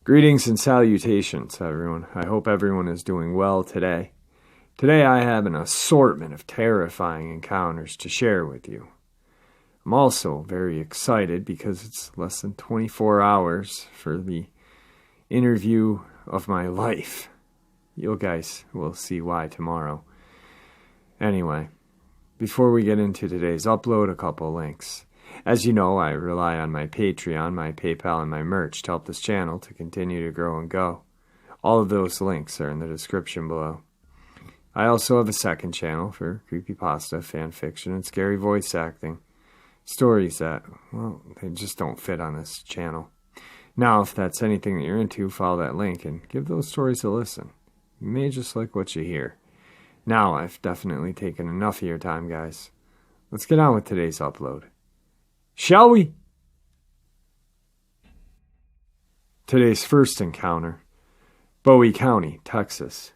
Greetings and salutations, everyone. I hope everyone is doing well today. Today I have an assortment of terrifying encounters to share with you. I'm also very excited because it's less than 24 hours for the interview of my life. You guys will see why tomorrow. Anyway, before we get into today's upload, a couple links. As you know, I rely on my Patreon, my PayPal, and my merch to help this channel to continue to grow and go. All of those links are in the description below. I also have a second channel for creepypasta, fan fiction, and scary voice acting. Stories that, well, they just don't fit on this channel. Now, if that's anything that you're into, follow that link and give those stories a listen. You may just like what you hear. Now, I've definitely taken enough of your time, guys. Let's get on with today's upload. Shall we? Today's first encounter, Bowie County, Texas.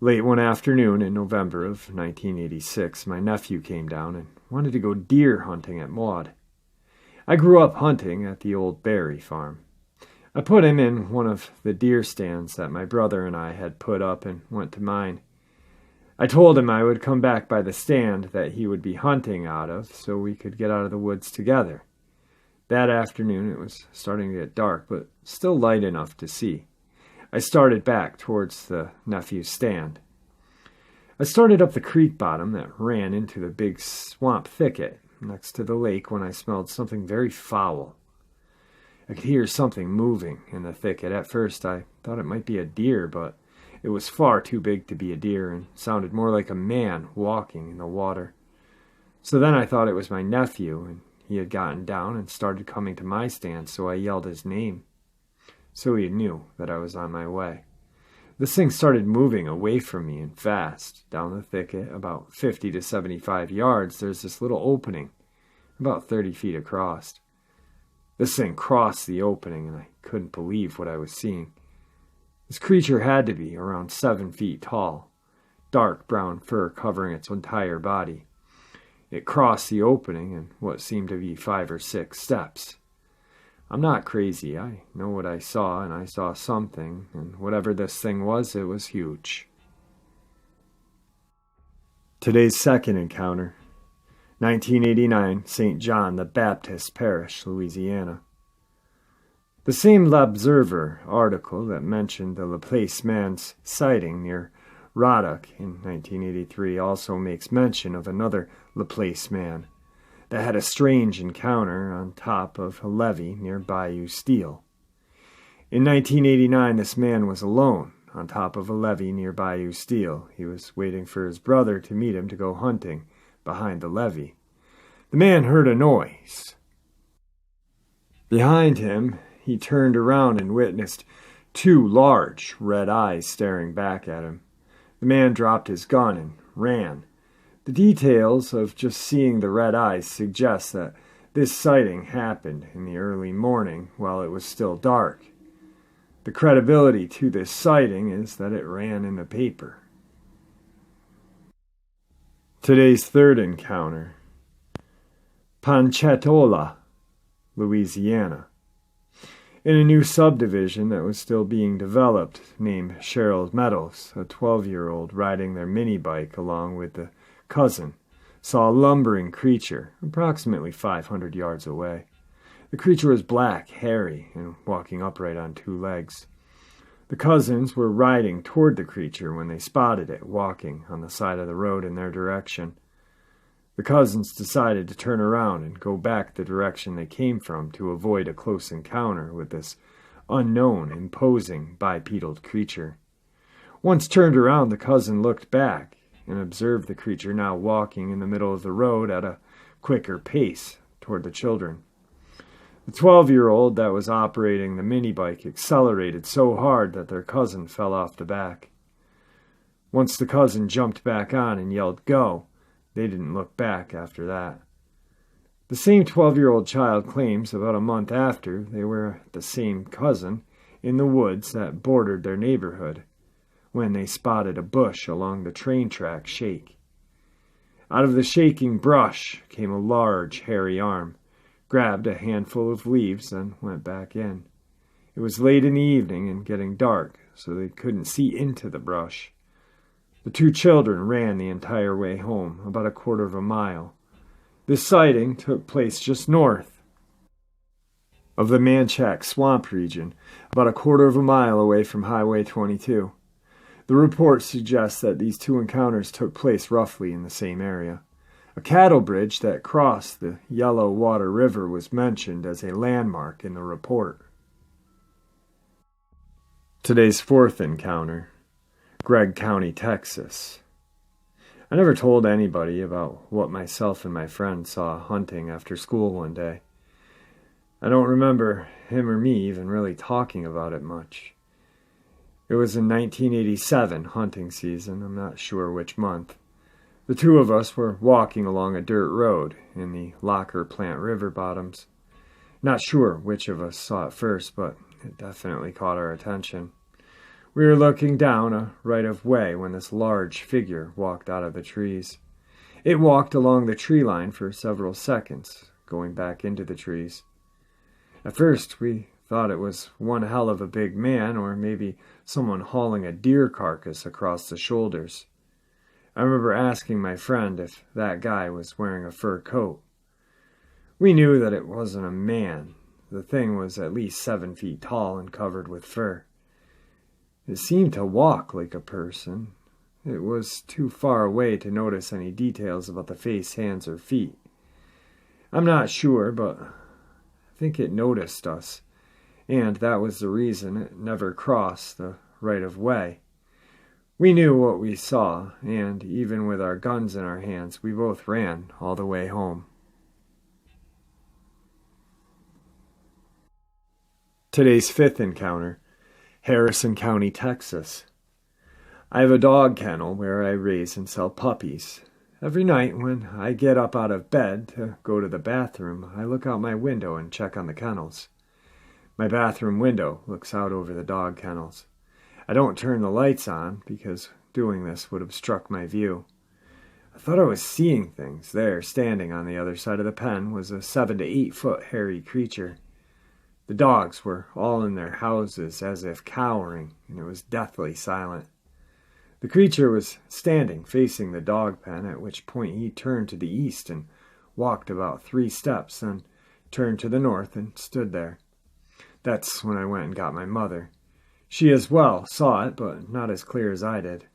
Late one afternoon in November of 1986, my nephew came down and wanted to go deer hunting at Maud. I grew up hunting at the old Berry farm. I put him in one of the deer stands that my brother and I had put up and went to mine. I told him I would come back by the stand that he would be hunting out of so we could get out of the woods together. That afternoon it was starting to get dark, but still light enough to see. I started back towards the nephew's stand. I started up the creek bottom that ran into the big swamp thicket next to the lake when I smelled something very foul. I could hear something moving in the thicket. At first I thought it might be a deer, but it was far too big to be a deer and sounded more like a man walking in the water. So then I thought it was my nephew, and he had gotten down and started coming to my stand, so I yelled his name. So he knew that I was on my way. This thing started moving away from me and fast. Down the thicket, about 50 to 75 yards, there's this little opening, about 30 feet across. This thing crossed the opening, and I couldn't believe what I was seeing. This creature had to be around 7 feet tall, dark brown fur covering its entire body. It crossed the opening in what seemed to be 5 or 6 steps. I'm not crazy. I know what I saw, and I saw something, and whatever this thing was, it was huge. Today's second encounter, 1989, St. John the Baptist Parish, Louisiana. The same L'Observer article that mentioned the Laplace man's sighting near Roddock in 1983 also makes mention of another Laplace man that had a strange encounter on top of a levee near Bayou Steel. In 1989, this man was alone on top of a levee near Bayou Steel. He was waiting for his brother to meet him to go hunting behind the levee. The man heard a noise. Behind him, he turned around and witnessed 2 large red eyes staring back at him. The man dropped his gun and ran. The details of just seeing the red eyes suggest that this sighting happened in the early morning while it was still dark. The credibility to this sighting is that it ran in the paper. Today's third encounter, Ponchatoula, Louisiana. In a new subdivision that was still being developed named Sheryl Meadows, a 12-year-old riding their mini bike along with the cousin saw a lumbering creature approximately 500 yards away. The creature was black, hairy, and walking upright on 2 legs. The cousins were riding toward the creature when they spotted it walking on the side of the road in their direction. The cousins decided to turn around and go back the direction they came from to avoid a close encounter with this unknown, imposing, bipedal creature. Once turned around, the cousin looked back and observed the creature now walking in the middle of the road at a quicker pace toward the children. The 12-year-old that was operating the mini-bike accelerated so hard that their cousin fell off the back. Once the cousin jumped back on and yelled, "Go!" They didn't look back after that. The same 12-year-old child claims about a month after they were the same cousin in the woods that bordered their neighborhood when they spotted a bush along the train track shake. Out of the shaking brush came a large, hairy arm, grabbed a handful of leaves, and went back in. It was late in the evening and getting dark, so they couldn't see into the brush. The two children ran the entire way home, about a quarter of a mile. This sighting took place just north of the Manchac Swamp region, about a quarter of a mile away from Highway 22. The report suggests that these two encounters took place roughly in the same area. A cattle bridge that crossed the Yellow Water River was mentioned as a landmark in the report. Today's fourth encounter, Gregg County, Texas. I never told anybody about what myself and my friend saw hunting after school one day. I don't remember him or me even really talking about it much. It was in 1987 hunting season, I'm not sure which month. The two of us were walking along a dirt road in the Locker Plant River bottoms. Not sure which of us saw it first, but it definitely caught our attention. We were looking down a right-of-way when this large figure walked out of the trees. It walked along the tree line for several seconds, going back into the trees. At first, we thought it was one hell of a big man, or maybe someone hauling a deer carcass across the shoulders. I remember asking my friend if that guy was wearing a fur coat. We knew that it wasn't a man. The thing was at least 7 feet tall and covered with fur. It seemed to walk like a person. It was too far away to notice any details about the face, hands, or feet. I'm not sure, but I think it noticed us, and that was the reason it never crossed the right-of-way. We knew what we saw, and even with our guns in our hands, we both ran all the way home. Today's fifth encounter, Harrison County, Texas. I have a dog kennel where I raise and sell puppies. Every night when I get up out of bed to go to the bathroom, I look out my window and check on the kennels. My bathroom window looks out over the dog kennels. I don't turn the lights on because doing this would obstruct my view. I thought I was seeing things. There, standing on the other side of the pen, was a 7 to 8 foot hairy creature. The dogs were all in their houses as if cowering, and it was deathly silent. The creature was standing facing the dog pen, at which point he turned to the east and walked about 3 steps, then turned to the north and stood there. That's when I went and got my mother. She as well saw it, but not as clear as I did.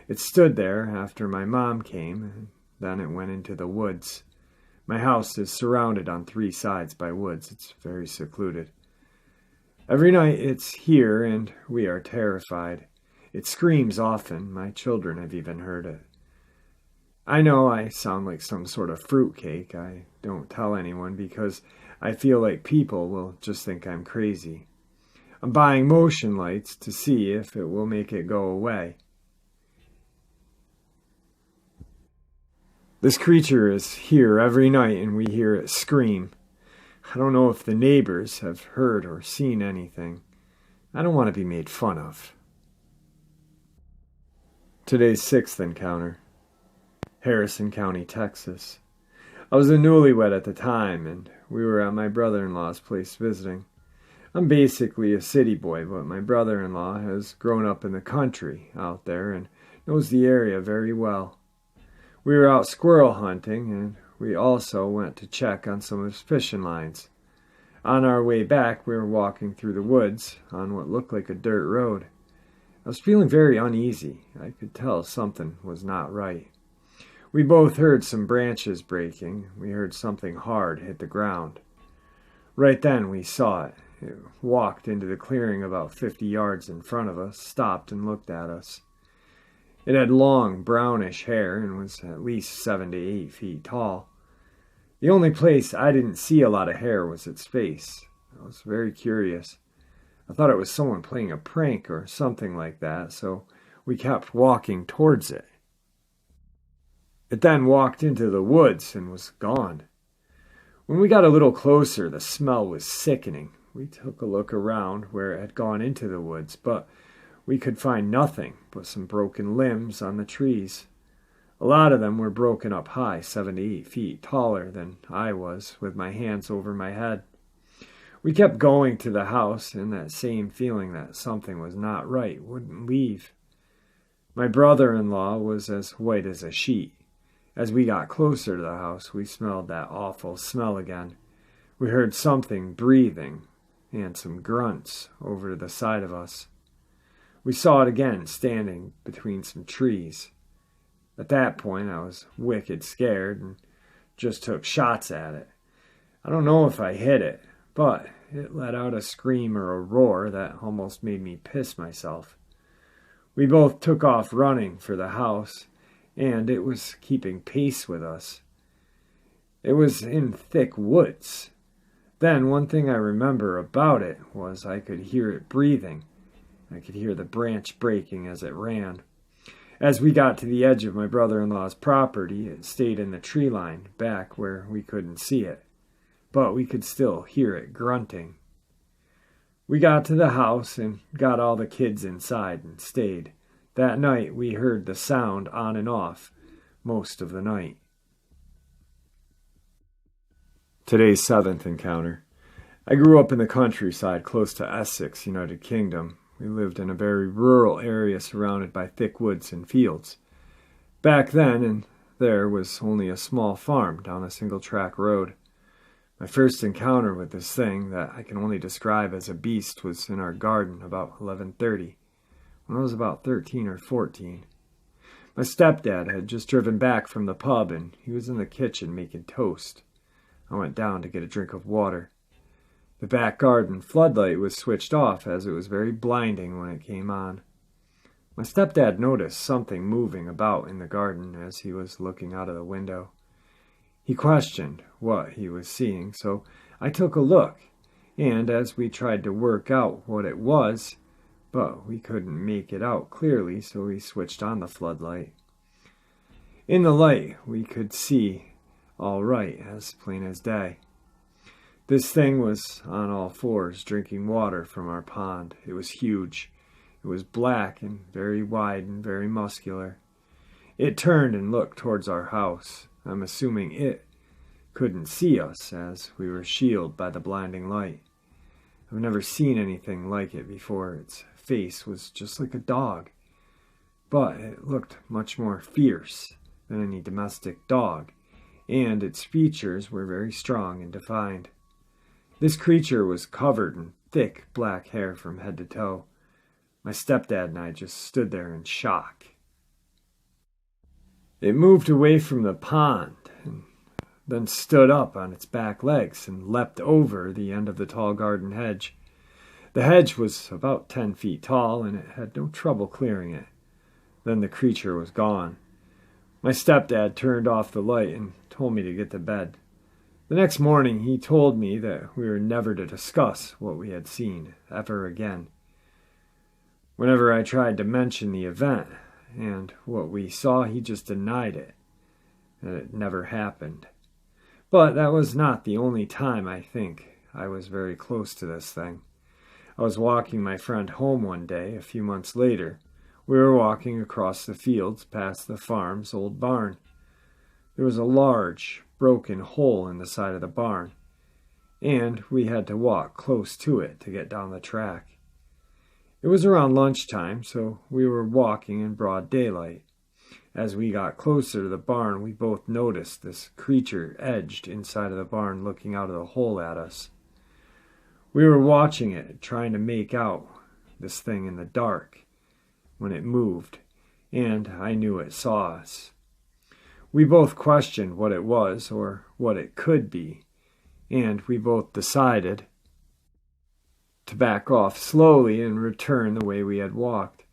It stood there after my mom came, and then it went into the woods. My house is surrounded on 3 sides by woods. It's very secluded. Every night it's here, and we are terrified. It screams often. My children have even heard it. I know I sound like some sort of fruitcake. I don't tell anyone because I feel like people will just think I'm crazy. I'm buying motion lights to see if it will make it go away. This creature is here every night and we hear it scream. I don't know if the neighbors have heard or seen anything. I don't want to be made fun of. Today's sixth encounter, Harrison County, Texas. I was a newlywed at the time and we were at my brother-in-law's place visiting. I'm basically a city boy, but my brother-in-law has grown up in the country out there and knows the area very well. We were out squirrel hunting, and we also went to check on some of his fishing lines. On our way back, we were walking through the woods on what looked like a dirt road. I was feeling very uneasy. I could tell something was not right. We both heard some branches breaking. We heard something hard hit the ground. Right then, we saw it. It walked into the clearing about 50 yards in front of us, stopped and looked at us. It had long, brownish hair and was at least 7 to 8 feet tall. The only place I didn't see a lot of hair was its face. I was very curious. I thought it was someone playing a prank or something like that, so we kept walking towards it. It then walked into the woods and was gone. When we got a little closer, the smell was sickening. We took a look around where it had gone into the woods, but we could find nothing but some broken limbs on the trees. A lot of them were broken up high, 7 to 8 feet taller than I was, with my hands over my head. We kept going to the house, and that same feeling that something was not right wouldn't leave. My brother-in-law was as white as a sheet. As we got closer to the house, we smelled that awful smell again. We heard something breathing and some grunts over to the side of us. We saw it again, standing between some trees. At that point, I was wicked scared and just took shots at it. I don't know if I hit it, but it let out a scream or a roar that almost made me piss myself. We both took off running for the house, and it was keeping pace with us. It was in thick woods. Then one thing I remember about it was I could hear it breathing. I could hear the branch breaking as it ran. As we got to the edge of my brother-in-law's property, it stayed in the tree line, back where we couldn't see it, but we could still hear it grunting. We got to the house and got all the kids inside and stayed. That night we heard the sound on and off most of the night. Today's seventh encounter. I grew up in the countryside close to Essex, United Kingdom. We lived in a very rural area surrounded by thick woods and fields. Back then, and there was only a small farm down a single-track road. My first encounter with this thing that I can only describe as a beast was in our garden about 11:30, when I was about 13 or 14. My stepdad had just driven back from the pub, and he was in the kitchen making toast. I went down to get a drink of water. The back garden floodlight was switched off as it was very blinding when it came on. My stepdad noticed something moving about in the garden as he was looking out of the window. He questioned what he was seeing, so I took a look, and as we tried to work out what it was, but we couldn't make it out clearly, so we switched on the floodlight. In the light, we could see all right, as plain as day. This thing was on all fours, drinking water from our pond. It was huge. It was black and very wide and very muscular. It turned and looked towards our house. I'm assuming it couldn't see us, as we were shielded by the blinding light. I've never seen anything like it before. Its face was just like a dog, but it looked much more fierce than any domestic dog, and its features were very strong and defined. This creature was covered in thick black hair from head to toe. My stepdad and I just stood there in shock. It moved away from the pond and then stood up on its back legs and leapt over the end of the tall garden hedge. The hedge was about 10 feet tall, and it had no trouble clearing it. Then the creature was gone. My stepdad turned off the light and told me to get to bed. The next morning he told me that we were never to discuss what we had seen ever again. Whenever I tried to mention the event and what we saw, he just denied it, that it never happened. But that was not the only time I think I was very close to this thing. I was walking my friend home one day, a few months later. We were walking across the fields past the farm's old barn. There was a large, broken hole in the side of the barn, and we had to walk close to it to get down the track. It was around lunchtime, so we were walking in broad daylight. As we got closer to the barn, we both noticed this creature edged inside of the barn, looking out of the hole at us. We were watching it, trying to make out this thing in the dark, when it moved, and I knew it saw us. We both questioned what it was, or what it could be, and we both decided to back off slowly and return the way we had walked.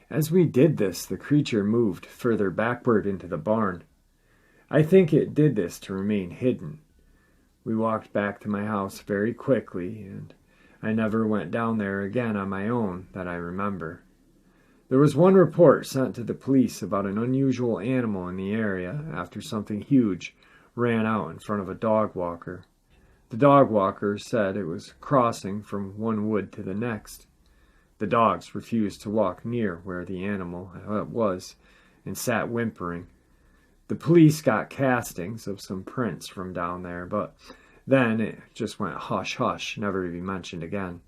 As we did this, the creature moved further backward into the barn. I think it did this to remain hidden. We walked back to my house very quickly, and I never went down there again on my own that I remember. There was one report sent to the police about an unusual animal in the area after something huge ran out in front of a dog walker. The dog walker said it was crossing from one wood to the next. The dogs refused to walk near where the animal was and sat whimpering. The police got castings of some prints from down there, but then it just went hush-hush, never to be mentioned again.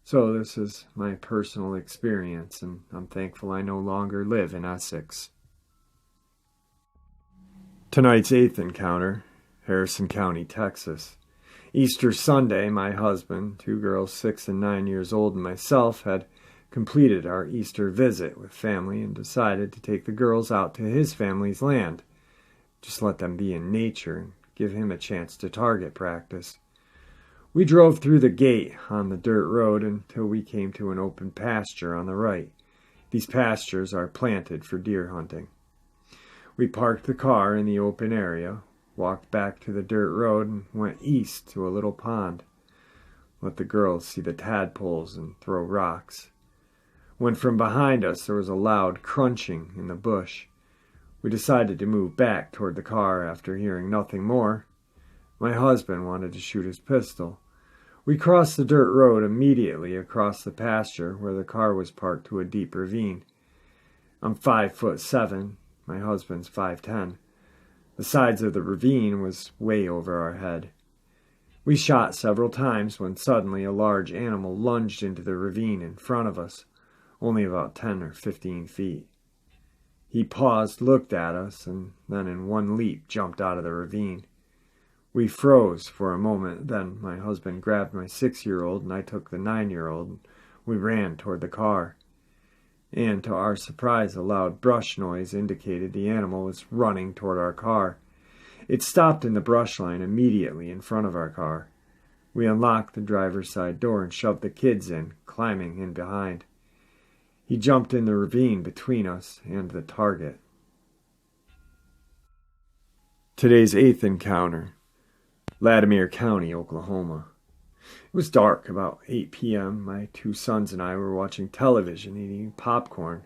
So this is my personal experience, and I'm thankful I no longer live in Essex. Tonight's eighth encounter, Harrison County, Texas. Easter Sunday, my husband, 2 girls 6 and 9 years old, and myself had completed our Easter visit with family and decided to take the girls out to his family's land. Just let them be in nature and give him a chance to target practice. We drove through the gate on the dirt road until we came to an open pasture on the right. These pastures are planted for deer hunting. We parked the car in the open area, walked back to the dirt road, and went east to a little pond. Let the girls see the tadpoles and throw rocks. When from behind us there was a loud crunching in the bush. We decided to move back toward the car after hearing nothing more. My husband wanted to shoot his pistol. We crossed the dirt road immediately across the pasture where the car was parked to a deep ravine. I'm 5'7", my husband's 5'10". The sides of the ravine was way over our head. We shot several times when suddenly a large animal lunged into the ravine in front of us, only about 10 or 15 feet. He paused, looked at us, and then in one leap jumped out of the ravine. We froze for a moment, then my husband grabbed my 6-year-old and I took the 9-year-old. We ran toward the car. And to our surprise, a loud brush noise indicated the animal was running toward our car. It stopped in the brush line immediately in front of our car. We unlocked the driver's side door and shoved the kids in, climbing in behind. He jumped in the ravine between us and the target. Today's eighth encounter, Latimer County, Oklahoma. It was dark, about 8 p.m. My 2 sons and I were watching television, eating popcorn.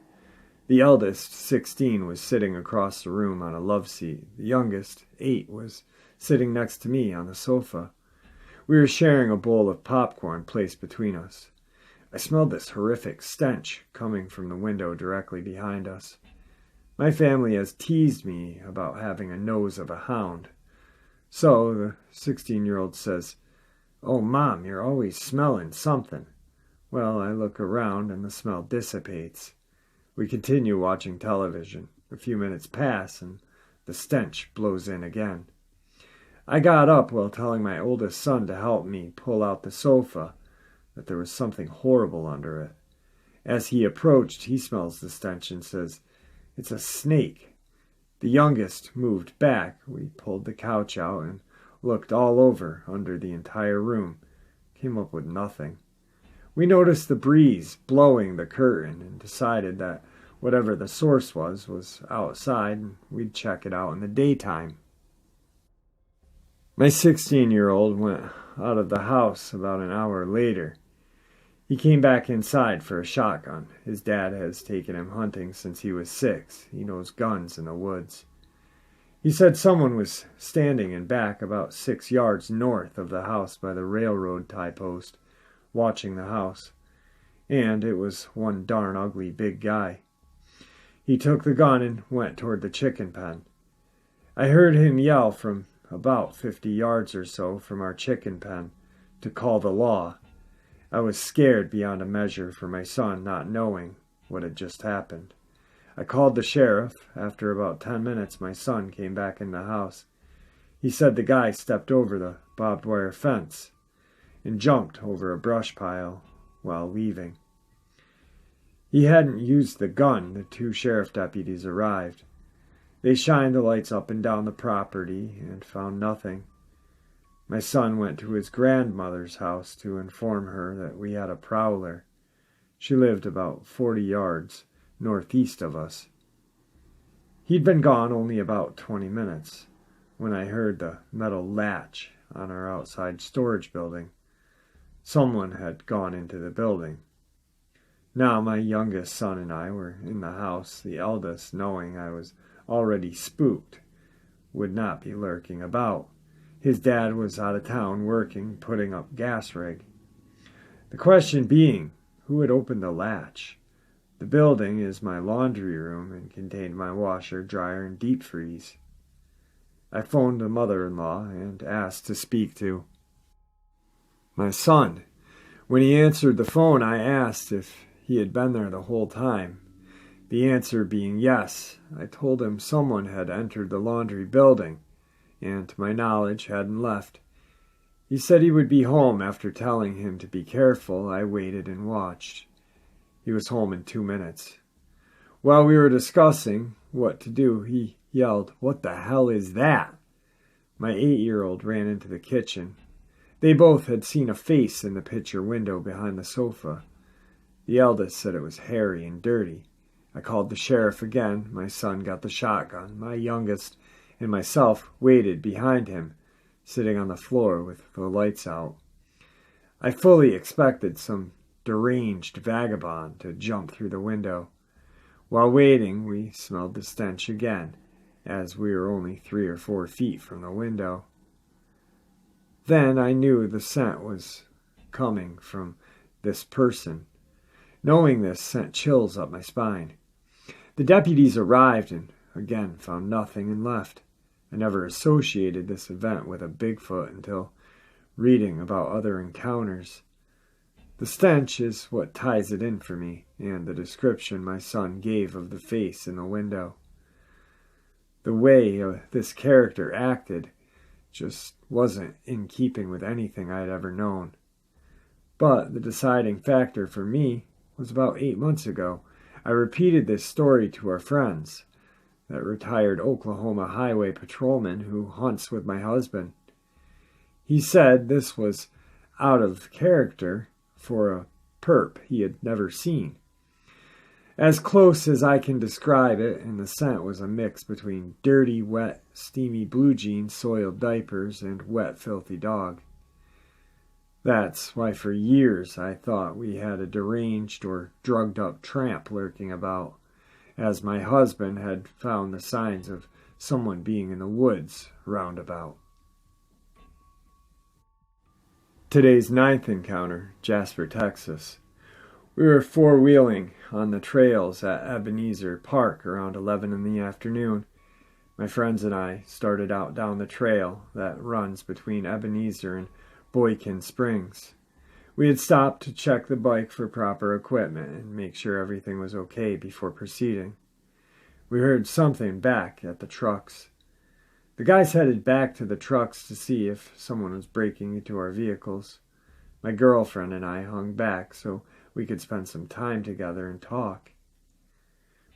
The eldest, 16, was sitting across the room on a love seat. The youngest, 8, was sitting next to me on the sofa. We were sharing a bowl of popcorn placed between us. I smelled this horrific stench coming from the window directly behind us. My family has teased me about having a nose of a hound. So the 16-year-old says, "Oh, Mom, you're always smelling something." Well, I look around and the smell dissipates. We continue watching television. A few minutes pass and the stench blows in again. I got up while telling my oldest son to help me pull out the sofa, that there was something horrible under it. As he approached, he smells the stench and says, "It's a snake." The youngest moved back. We pulled the couch out and looked all over under the entire room. Came up with nothing. We noticed the breeze blowing the curtain and decided that whatever the source was outside and we'd check it out in the daytime. My 16-year-old went out of the house about an hour later. He came back inside for a shotgun. His dad has taken him hunting since he was 6. He knows guns in the woods. He said someone was standing in back about 6 yards north of the house by the railroad tie post, watching the house. And it was one darn ugly big guy. He took the gun and went toward the chicken pen. I heard him yell from about 50 yards or so from our chicken pen to call the law. I was scared beyond a measure for my son not knowing what had just happened. I called the sheriff. After about 10 minutes, my son came back in the house. He said the guy stepped over the barbed wire fence and jumped over a brush pile while leaving. He hadn't used the gun. The 2 sheriff deputies arrived. They shined the lights up and down the property and found nothing. My son went to his grandmother's house to inform her that we had a prowler. She lived about 40 yards northeast of us. He'd been gone only about 20 minutes when I heard the metal latch on our outside storage building. Someone had gone into the building. Now my youngest son and I were in the house. The eldest, knowing I was already spooked, would not be lurking about. His dad was out of town working, putting up gas rig. The question being, who had opened the latch? The building is my laundry room and contained my washer, dryer, and deep freeze. I phoned the mother-in-law and asked to speak to my son. When he answered the phone, I asked if he had been there the whole time. The answer being yes, I told him someone had entered the laundry building, and to my knowledge hadn't left. He said he would be home. After telling him to be careful, I waited and watched. He was home in 2 minutes. While we were discussing what to do, he yelled, "What the hell is that?" My 8-year-old ran into the kitchen. They both had seen a face in the picture window behind the sofa. The eldest said it was hairy and dirty. I called the sheriff again. My son got the shotgun. My youngest and myself waited behind him, sitting on the floor with the lights out. I fully expected some deranged vagabond to jump through the window. While waiting, we smelled the stench again, as we were only 3 or 4 feet from the window. Then I knew the scent was coming from this person. Knowing this sent chills up my spine. The deputies arrived and again found nothing and left. I never associated this event with a Bigfoot until reading about other encounters. The stench is what ties it in for me, and the description my son gave of the face in the window. The way this character acted just wasn't in keeping with anything I'd ever known. But the deciding factor for me was about 8 months ago. I repeated this story to our friends, that retired Oklahoma highway patrolman who hunts with my husband. He said this was out of character for a perp he had never seen. As close as I can describe it, and the scent was a mix between dirty, wet, steamy blue jeans, soiled diapers, and wet, filthy dog. That's why for years I thought we had a deranged or drugged-up tramp lurking about, as my husband had found the signs of someone being in the woods roundabout. Today's 9th encounter, Jasper, Texas. We were four-wheeling on the trails at Ebenezer Park around 11 in the afternoon. My friends and I started out down the trail that runs between Ebenezer and Boykin Springs. We had stopped to check the bike for proper equipment and make sure everything was okay before proceeding. We heard something back at the trucks. The guys headed back to the trucks to see if someone was breaking into our vehicles. My girlfriend and I hung back so we could spend some time together and talk.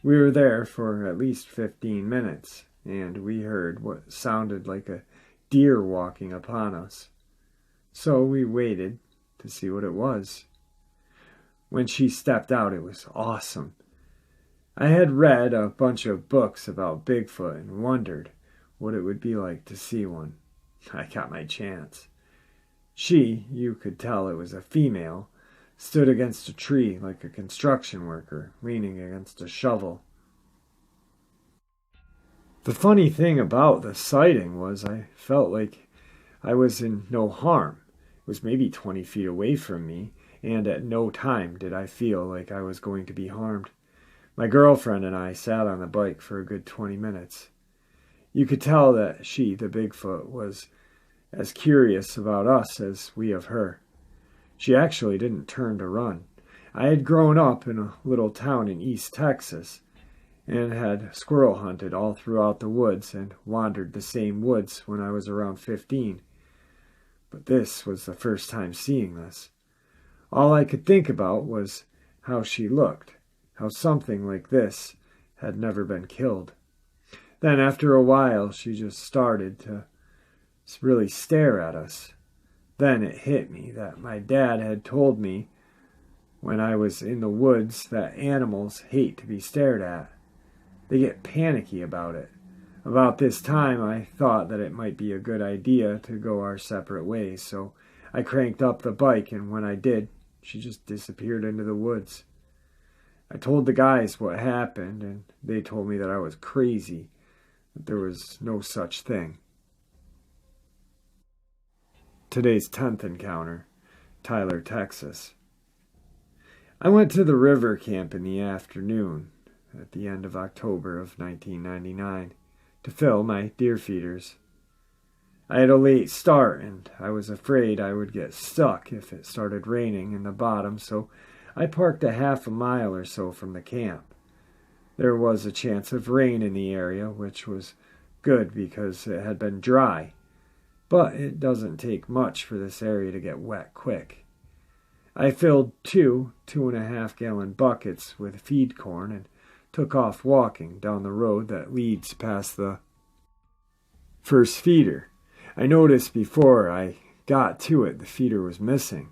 We were there for at least 15 minutes, and we heard what sounded like a deer walking upon us. So we waited to see what it was. When she stepped out, it was awesome. I had read a bunch of books about Bigfoot and wondered what it would be like to see one. I got my chance. She, you could tell it was a female, stood against a tree like a construction worker, leaning against a shovel. The funny thing about the sighting was I felt like I was in no harm. It was maybe 20 feet away from me, and at no time did I feel like I was going to be harmed. My girlfriend and I sat on the bike for a good 20 minutes. You could tell that she, the Bigfoot, was as curious about us as we of her. She actually didn't turn to run. I had grown up in a little town in East Texas and had squirrel hunted all throughout the woods and wandered the same woods when I was around 15. But this was the first time seeing this. All I could think about was how she looked, how something like this had never been killed. Then after a while, she just started to really stare at us. Then it hit me that my dad had told me when I was in the woods that animals hate to be stared at. They get panicky about it. About this time, I thought that it might be a good idea to go our separate ways, so I cranked up the bike, and when I did, she just disappeared into the woods. I told the guys what happened, and they told me that I was crazy, that there was no such thing. Today's 10th encounter, Tyler, Texas. I went to the river camp in the afternoon at the end of October of 1999 to fill my deer feeders. I had a late start, and I was afraid I would get stuck if it started raining in the bottom, so I parked a half a mile or so from the camp. There was a chance of rain in the area, which was good because it had been dry, but it doesn't take much for this area to get wet quick. I filled 2.5-gallon buckets with feed corn and took off walking down the road that leads past the first feeder. I noticed before I got to it the feeder was missing.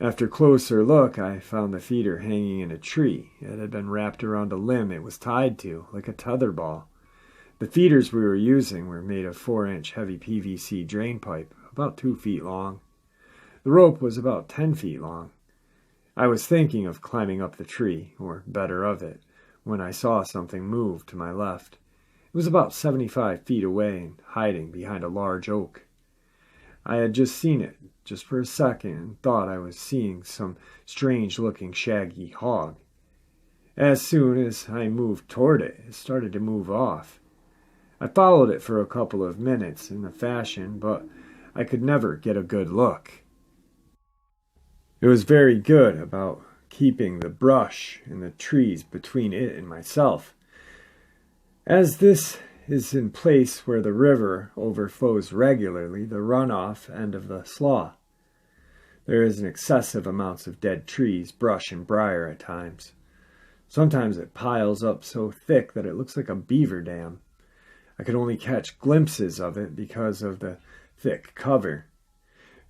After closer look, I found the feeder hanging in a tree. It had been wrapped around a limb it was tied to, like a tetherball. The feeders we were using were made of 4-inch heavy PVC drain pipe, about 2 feet long. The rope was about 10 feet long. I was thinking of climbing up the tree, or better of it, when I saw something move to my left. It was about 75 feet away and hiding behind a large oak. I had just seen it, just for a second, and thought I was seeing some strange-looking shaggy hog. As soon as I moved toward it, it started to move off. I followed it for a couple of minutes in a fashion, but I could never get a good look. It was very good about keeping the brush and the trees between it and myself. As this is in place where the river overflows regularly, the runoff end of the slough, there is an excessive amounts of dead trees, brush, and briar at times. Sometimes it piles up so thick that it looks like a beaver dam. I could only catch glimpses of it because of the thick cover.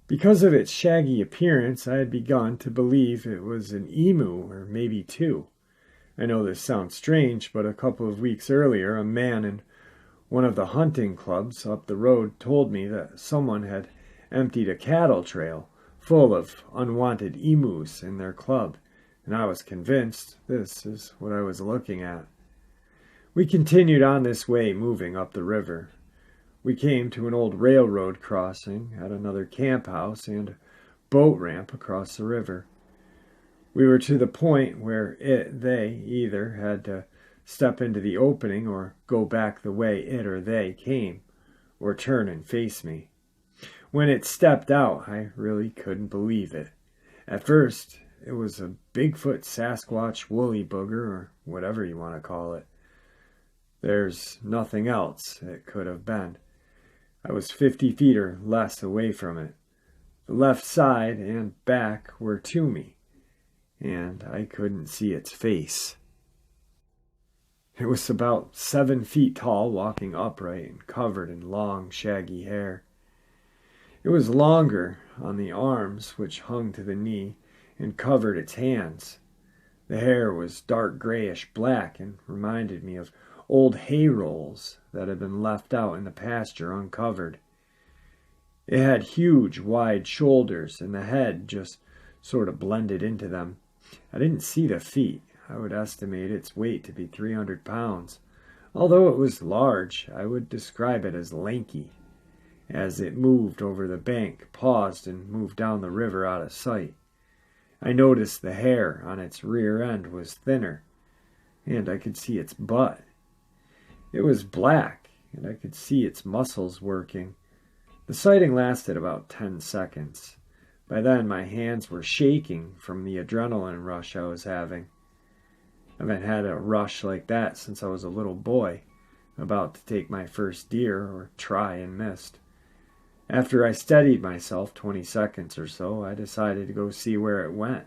Because of its shaggy appearance, I had begun to believe it was an emu, or maybe 2. I know this sounds strange, but a couple of weeks earlier, a man in one of the hunting clubs up the road told me that someone had emptied a cattle trail full of unwanted emus in their club, and I was convinced this is what I was looking at. We continued on this way, moving up the river. We came to an old railroad crossing at another camp house and a boat ramp across the river. We were to the point where they either had to step into the opening or go back the way it or they came, or turn and face me. When it stepped out, I really couldn't believe it. At first, it was a Bigfoot, Sasquatch, woolly booger, or whatever you want to call it. There's nothing else it could have been. I was 50 feet or less away from it. The left side and back were to me, and I couldn't see its face. It was about 7 feet tall, walking upright and covered in long, shaggy hair. It was longer on the arms, which hung to the knee, and covered its hands. The hair was dark grayish-black and reminded me of old hay rolls that had been left out in the pasture uncovered. It had huge, wide shoulders, and the head just sort of blended into them. I didn't see the feet. I would estimate its weight to be 300 pounds. Although it was large, I would describe it as lanky. As it moved over the bank, paused, and moved down the river out of sight. I noticed the hair on its rear end was thinner, and I could see its butt. It was black, and I could see its muscles working. The sighting lasted about 10 seconds. By then, my hands were shaking from the adrenaline rush I was having. I haven't had a rush like that since I was a little boy, about to take my first deer or try and missed. After I steadied myself 20 seconds or so, I decided to go see where it went.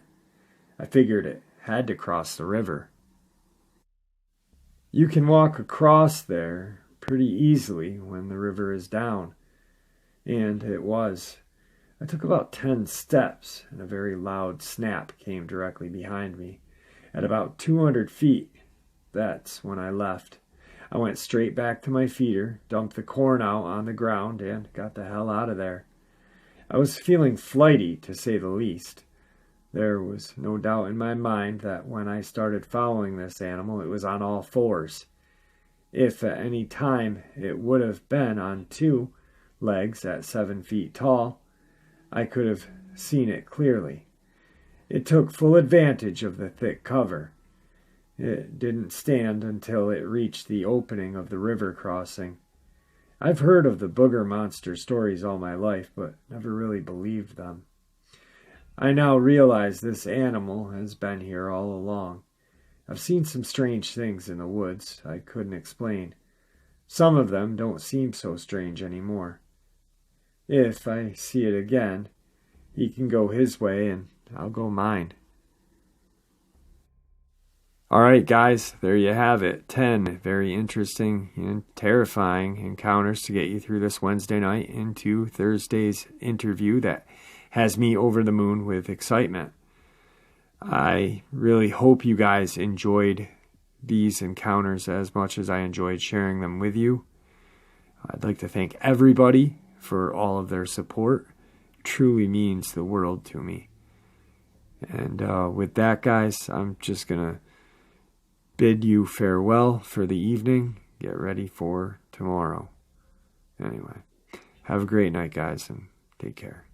I figured it had to cross the river. You can walk across there pretty easily when the river is down, and it was. I took about 10 steps, and a very loud snap came directly behind me. At about 200 feet, that's when I left. I went straight back to my feeder, dumped the corn out on the ground, and got the hell out of there. I was feeling flighty, to say the least. There was no doubt in my mind that when I started following this animal, it was on all fours. If at any time it would have been on 2 legs at 7 feet tall, I could have seen it clearly. It took full advantage of the thick cover. It didn't stand until it reached the opening of the river crossing. I've heard of the booger monster stories all my life, but never really believed them. I now realize this animal has been here all along. I've seen some strange things in the woods I couldn't explain. Some of them don't seem so strange anymore. If I see it again, he can go his way and I'll go mine. All right, guys, there you have it. 10 very interesting and terrifying encounters to get you through this Wednesday night into Thursday's interview that has me over the moon with excitement. I really hope you guys enjoyed these encounters as much as I enjoyed sharing them with you. I'd like to thank everybody for all of their support. It truly means the world to me. And with that, guys, I'm just going to bid you farewell for the evening. Get ready for tomorrow. Anyway, have a great night, guys, and take care.